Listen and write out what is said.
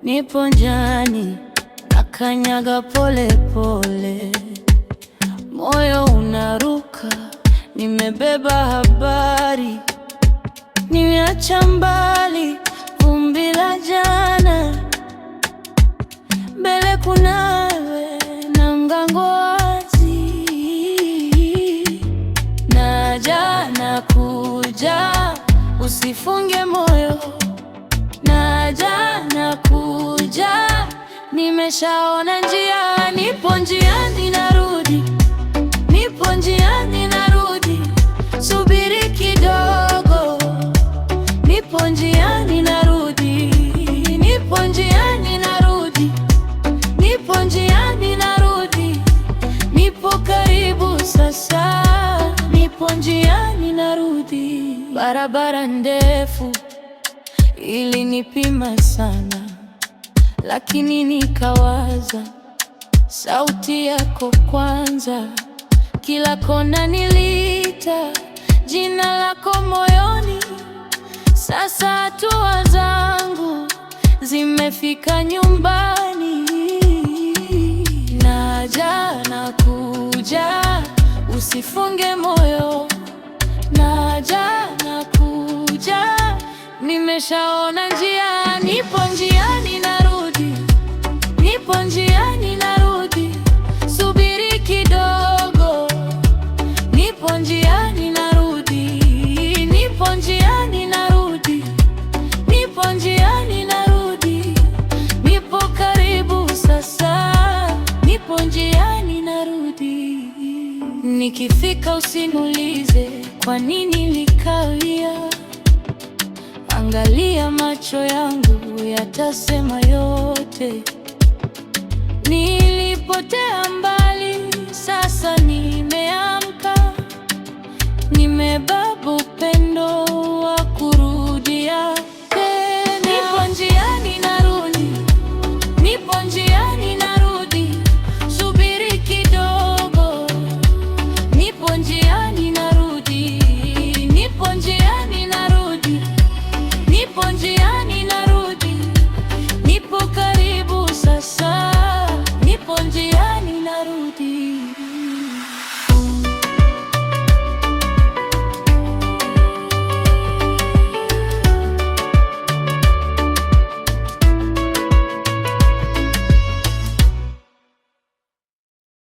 Nipo njiani nakanyaga pole pole, moyo unaruka, nimebeba habari. Nimeacha mbali vumbi la jana, mbele kunawe na mgango wazi. Naja nakuja, usifunge moyo. Naja nakuja, nimeshaona njia. Nipo njiani narudi, nipo njiani narudi, subiri kidogo. Nipo njiani narudi, nipo njiani narudi, nipo njiani narudi, nipo karibu sasa. Nipo njiani narudi, barabara ndefu ilinipima sana, lakini nikawaza sauti yako kwanza. Kila kona niliita jina lako moyoni. Sasa hatua zangu zimefika nyumbani. Naja nakuja, usifunge moyo. Naja nakuja, nimeshaona njia. Nipo njiani narudi, nipo njiani narudi, subiri kidogo. Nipo njiani narudi, nipo njiani narudi, nipo njiani narudi, nipo karibu sasa. Nipo njiani narudi. Nikifika usiniulize kwa nini nilikawia. Angalia macho yangu yatasema yote. Nilipotoka